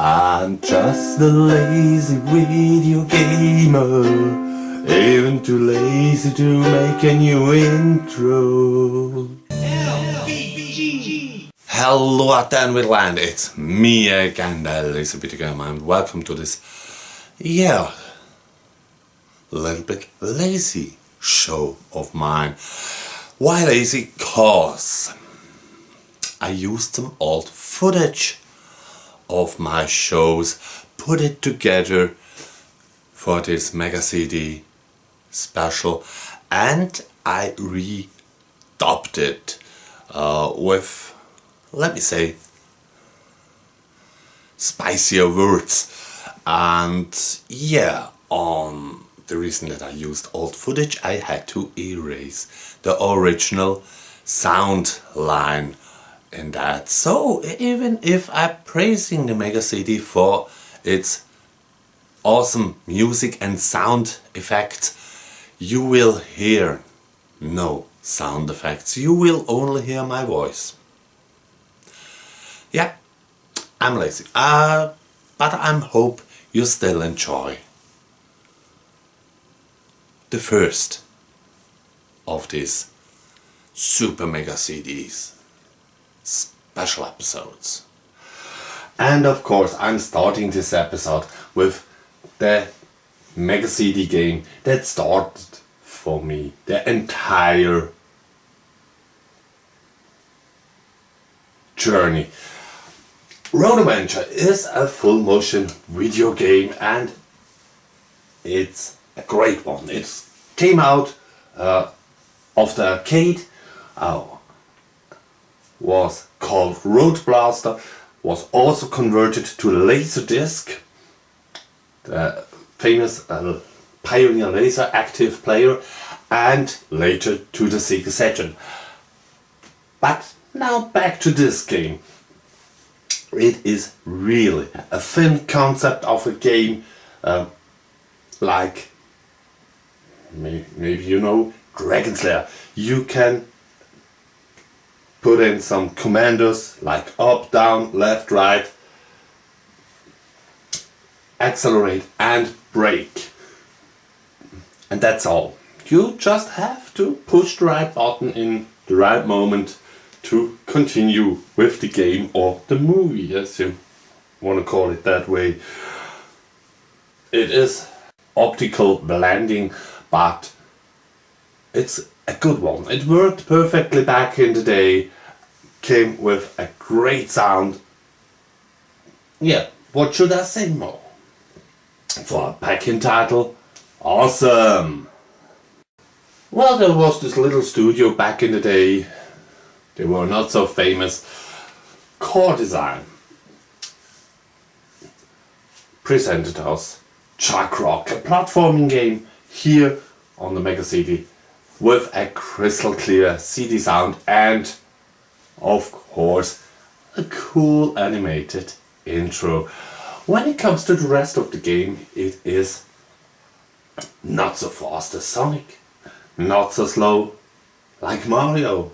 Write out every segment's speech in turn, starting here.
I'm just a lazy video gamer, even too lazy to make a new intro. Hello out there in Midland, it's me again, the lazy video gamer, and welcome to this, little bit lazy show of mine. Why lazy? Cause I used some old footage of my shows, put it together for this Mega CD special, and I redubbed it with, let me say, spicier words. And on the reason that I used old footage, I had to erase the original sound line in that. So even if I'm praising the Mega CD for its awesome music and sound effects, you will hear no sound effects. You will only hear my voice. Yeah, I'm lazy. But I hope you still enjoy the first of these Super Mega CDs special episodes. And of course I'm starting this episode with the Mega CD game that started for me the entire journey. Road Adventure is a full motion video game and it's a great one. It came out of the arcade, was called Road Blaster, was also converted to Laserdisc, the famous Pioneer Laser active player, and later to the Sega Saturn. But now back to this game. It is really a thin concept of a game, like maybe you know Dragon Slayer. You can put in some commandos like up, down, left, right, accelerate and brake, and that's all. You just have to push the right button in the right moment to continue with the game or the movie, as you want to call it that way. It is optical blending, but it's a good one. It worked perfectly back in the day, came with a great sound. Yeah, what should I say more? For a packing title, awesome! Well, there was this little studio back in the day. They were not so famous. Core Design presented us Chuck Rock, a platforming game here on the Mega CD with a crystal clear CD sound and, of course, a cool animated intro. When it comes to the rest of the game, it is not so fast as Sonic, not so slow like Mario.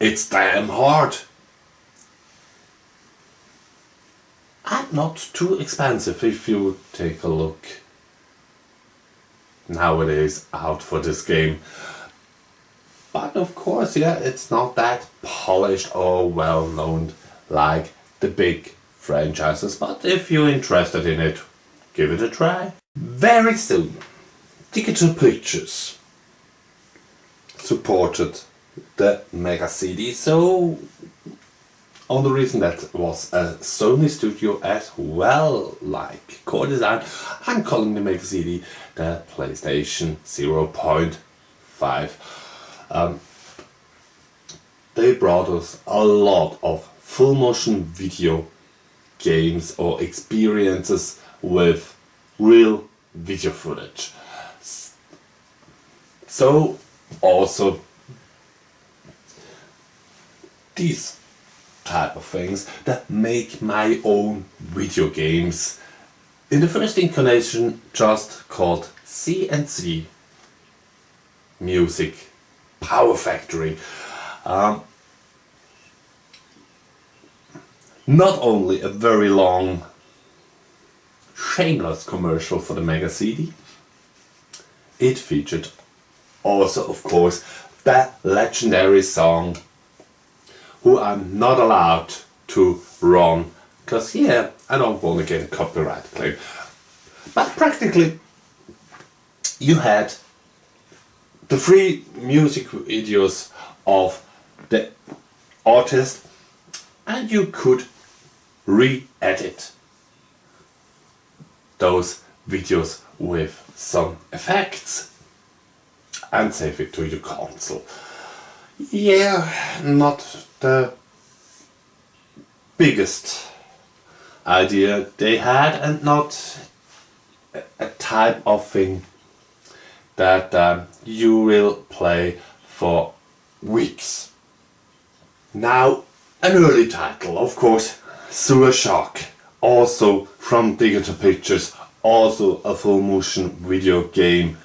It's damn hard and not too expensive if you take a look nowadays out for this game. But of course, it's not that polished or well known like the big franchises, but if you're interested in it, give it a try. Very soon, Digital Pictures supported the Mega CD, so on the reason that was a Sony studio as well, like Core Design, I'm calling the Mega CD the PlayStation 0.5. They brought us a lot of full motion video games or experiences with real video footage. So also these type of things that make my own video games. In the first incarnation, just called CNC Music Power Factory. not only a very long, shameless commercial for the Mega CD, it featured also, of course, the legendary song who I'm not allowed to run, because yeah, I don't want to get a copyright claim. But practically you had the free music videos of the artist and you could re-edit those videos with some effects and save it to your console. Yeah, not the biggest idea they had, and not a type of thing that you will play for weeks. Now, an early title, of course, Sewer Shark, also from Digital Pictures, also a full motion video game,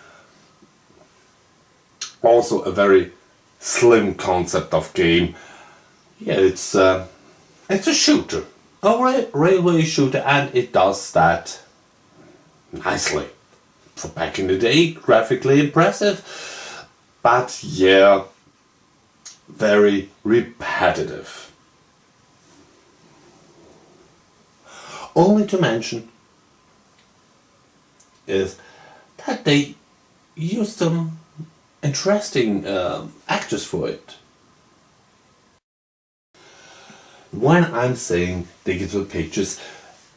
also a very slim concept of game. Yeah, it's a shooter, a railway shooter, and it does that nicely. For back in the day, graphically impressive, but yeah, very repetitive. Only to mention is that they used some interesting actors for it. When I'm saying Digital Pictures,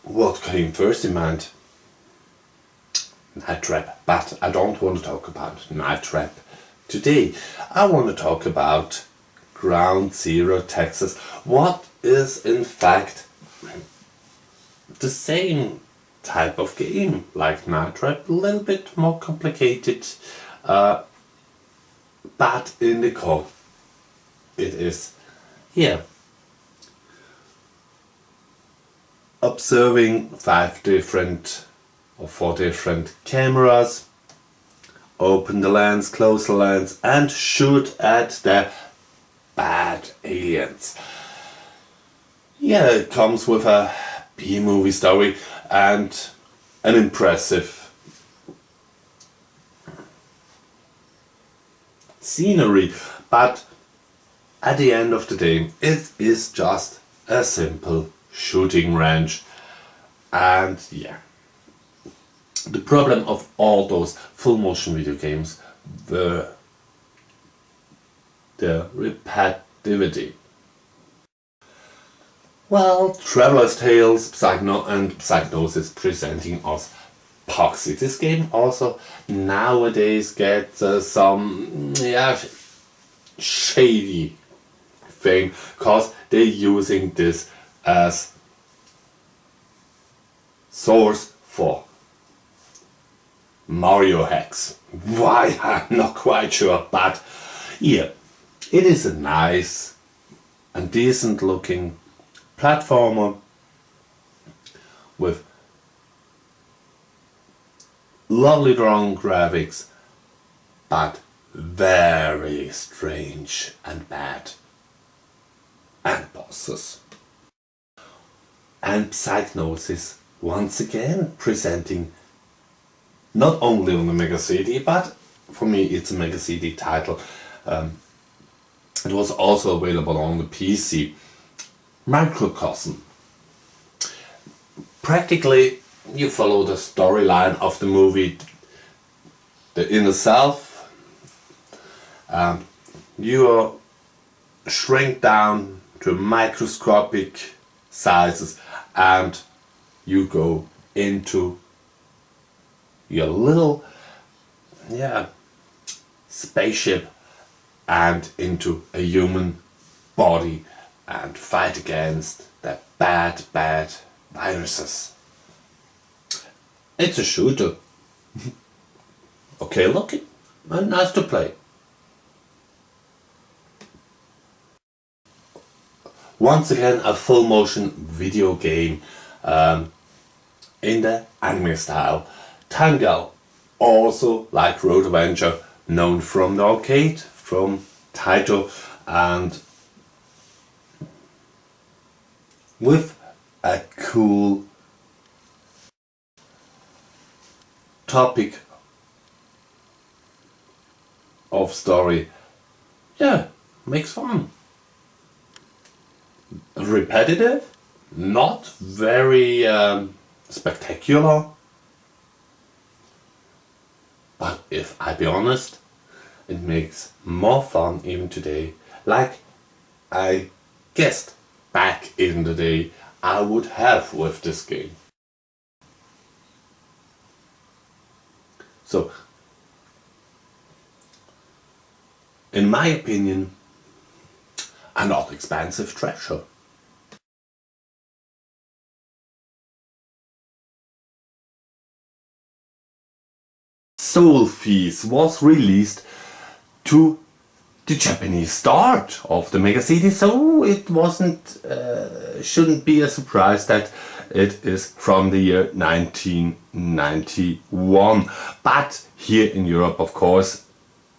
what came first in mind? Night Trap, but I don't want to talk about Night Trap today. I want to talk about Ground Zero Texas. What is in fact the same type of game like Night Trap, a little bit more complicated, but in the core it is, yeah, observing 5 different or 4 different cameras, open the lens, close the lens, and shoot at the bad aliens. Yeah, it comes with a B-movie story and an impressive scenery, but at the end of the day it is just a simple shooting range. And yeah, the problem of all those full motion video games were the repetitivity. Well, Traveler's Tales, Psygnosis presenting us Poxy. This game also nowadays gets some shady thing, because they're using this as source for Mario hacks. Why? I'm not quite sure, but yeah, it is a nice and decent looking platformer with lovely drawn graphics, but very strange and bad and bosses. And Psygnosis once again presenting not only on the Mega CD, but for me it's a Mega CD title. It was also available on the PC. Microcosm. Practically you follow the storyline of the movie The Inner Self. You are shrink down to microscopic sizes and you go into your little spaceship and into a human body and fight against the bad viruses. It's a shooter. Okay looking and nice to play. Once again a full motion video game in the anime style. Tangal, also like Road Avenger, known from the arcade, from Taito, and with a cool topic of story. Yeah, makes fun. Repetitive, not very spectacular, but if I be honest, it makes more fun even today. Like I guessed back in the day I would have with this game. So, in my opinion, a not expensive treasure. Soul Feast was released to the Japanese start of the mega CD, so it shouldn't be a surprise that it is from the year 1991, but here in Europe, of course,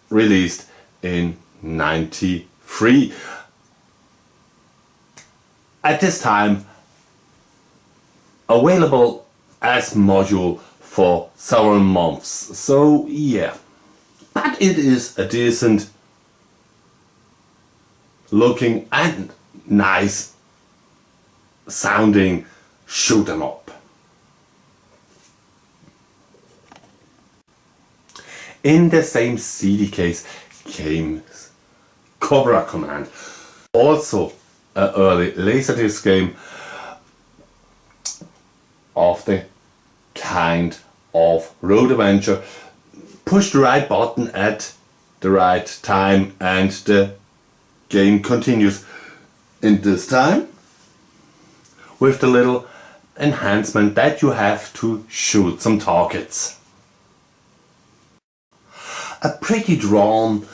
released in 93. At this time, available as module for several months. So yeah, but it is a decent looking and nice sounding shoot 'em up. In the same CD case came Cobra Command, also an early Laserdisc game of the kind of road adventure. Push the right button at the right time and the game continues. In this time, with the little enhancement that you have to shoot some targets. A pretty drawn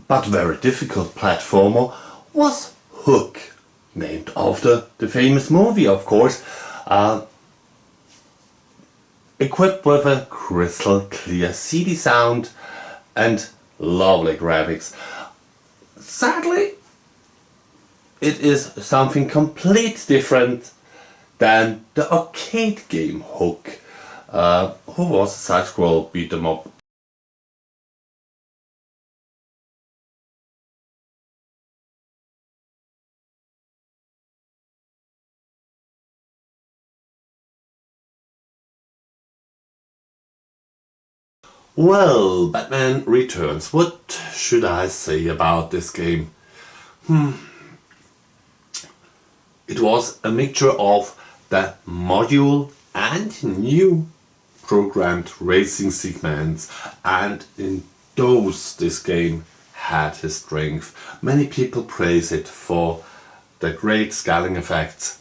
but very difficult platformer was Hook, named after the famous movie, of course, equipped with a crystal clear CD sound and lovely graphics. Sadly, it is something completely different than the arcade game Hook, who was a side-scroll beat 'em up. Well, Batman Returns. What should I say about this game? It was a mixture of the module and new programmed racing segments, and in those this game had his strength. Many people praise it for the great scaling effects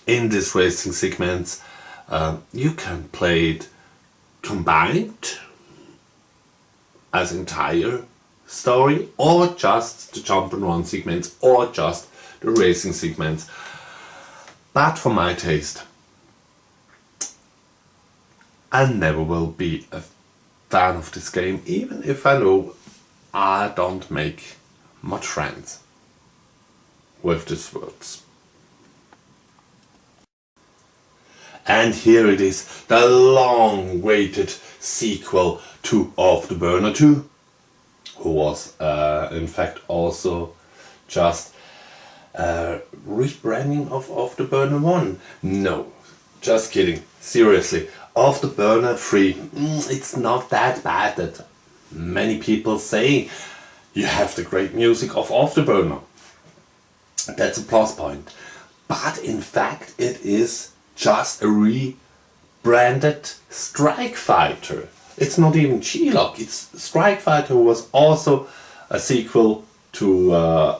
in these racing segments. You can play it combined as entire story, or just the jump and run segments, or just the racing segments. But for my taste, I never will be a fan of this game, even if I know I don't make much friends with these words. And here it is, the long-awaited sequel to Afterburner 2, who was in fact also just rebranding of Afterburner 1. No, just kidding. Seriously, Afterburner 3, it's not that bad that many people say you have the great music of Afterburner. That's a plus point. But in fact it is just a rebranded Strike Fighter. It's not even G-Lock, it's Strike Fighter, who was also a sequel to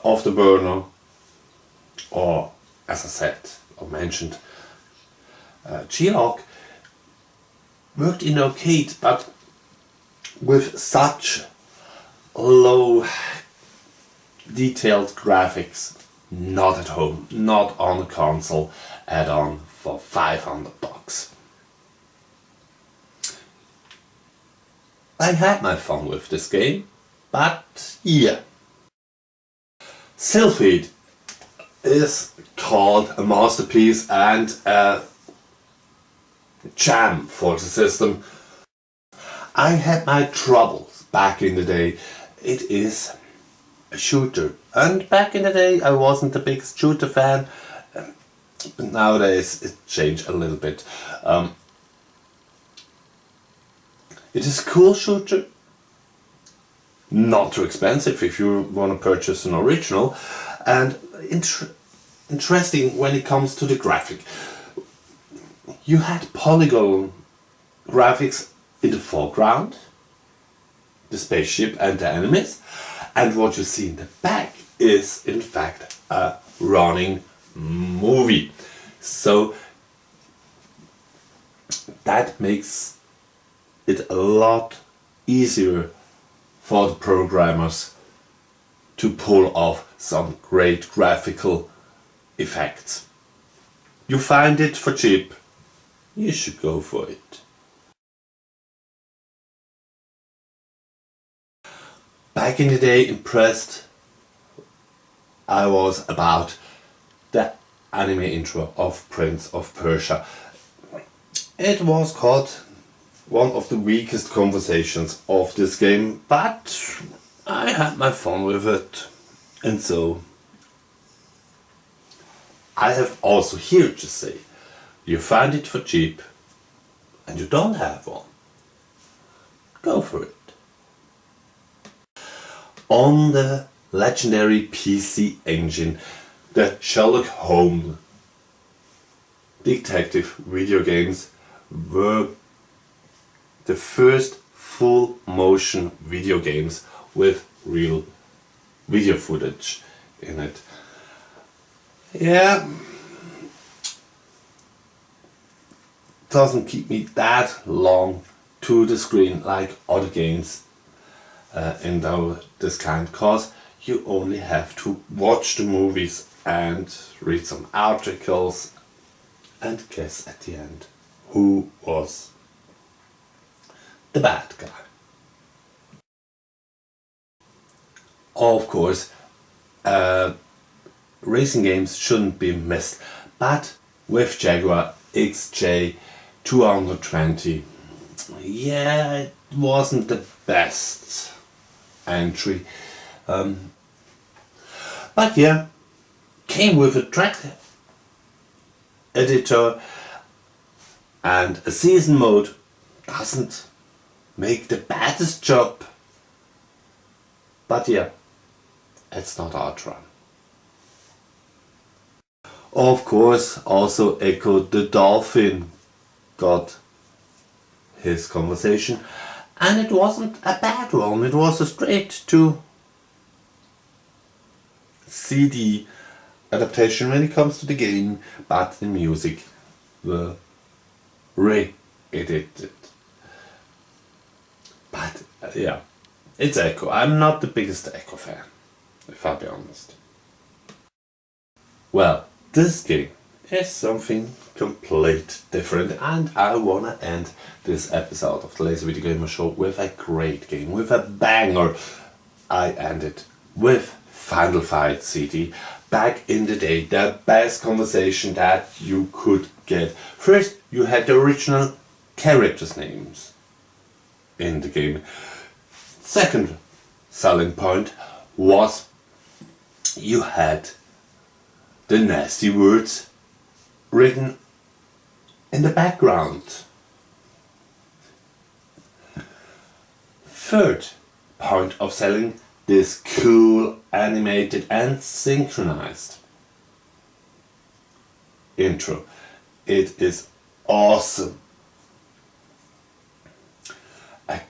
Afterburner, or as I said or mentioned, G-Lock worked in arcade, but with such low detailed graphics, not at home, not on a console add-on for $500. I had my fun with this game, but yeah. Sylphid is called a masterpiece and a jam for the system. I had my troubles back in the day. It is a shooter, and back in the day I wasn't the biggest shooter fan, but nowadays it changed a little bit. It is a cool shooter, not too expensive if you want to purchase an original, and interesting when it comes to the graphic. You had polygon graphics in the foreground, the spaceship and the enemies, and what you see in the back is in fact a running movie. So that makes it a lot easier for the programmers to pull off some great graphical effects. You find it for cheap, you should go for it. Back in the day, impressed I was about the anime intro of Prince of Persia. It was called one of the weakest conversations of this game, but I had my fun with it, and so I have also here to say, you find it for cheap and you don't have one, go for it. On the legendary PC Engine, the Sherlock Holmes detective video games were the first full motion video games with real video footage in it. Yeah, doesn't keep me that long to the screen like other games in this kind, cause you only have to watch the movies and read some articles and guess at the end who was the bad guy. Of course, racing games shouldn't be missed, but with Jaguar XJ220, yeah, it wasn't the best entry, but yeah, came with a track editor, and a season mode doesn't make the baddest job, but yeah, it's not Outrun. Of course, also Echo the Dolphin got his conversation, and it wasn't a bad one. It was a straight to CD adaptation when it comes to the game, but the music were re-edited. But yeah, it's Echo. I'm not the biggest Echo fan, if I'll be honest. Well, this game is something complete different, and I wanna end this episode of the Lazy Video Gamer Show with a great game, with a banger. I ended with Final Fight CD. Back in the day, the best conversation that you could get. First, you had the original characters' names in the game. Second selling point was you had the nasty words written in the background. Third point of selling, this cool, animated and synchronized intro. It is awesome. A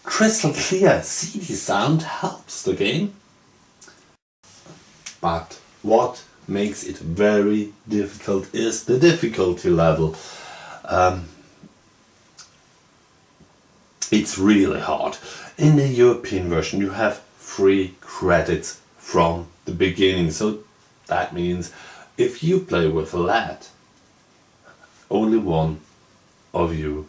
crystal clear CD sound helps the game, but what makes it very difficult is the difficulty level. It's really hard. In the European version you have 3 credits from the beginning, so that means if you play with a lad, only one of you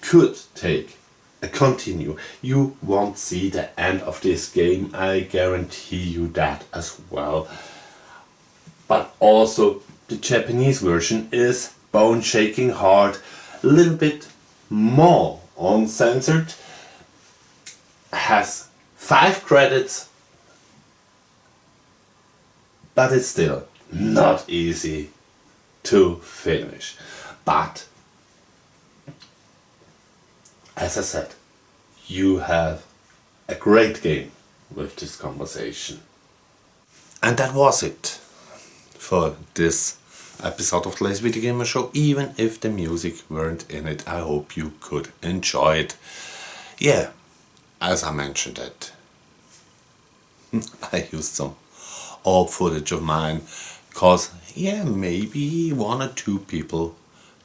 could take a continue. You won't see the end of this game, I guarantee you that as well. but also the Japanese version is bone-shaking hard, a little bit more uncensored, has 5 credits, but it's still not easy to finish. But as I said, you have a great game with this conversation. And that was it for this episode of the Lazy Video Gamer Show. Even if the music weren't in it, I hope you could enjoy it. Yeah, as I mentioned it, I used some old footage of mine because maybe 1 or 2 people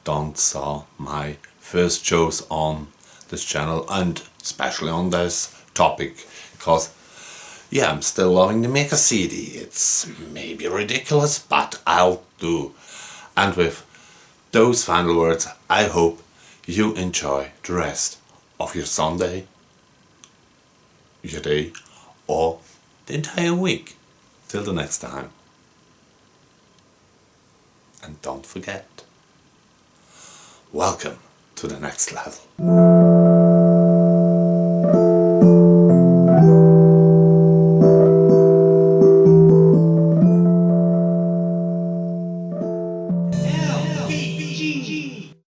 don't saw my first shows on this channel, and especially on this topic, because I'm still loving to make a CD. It's maybe ridiculous, but I'll do. And with those final words, I hope you enjoy the rest of your Sunday, your day, or the entire week. Till the next time. And don't forget, welcome to the next level.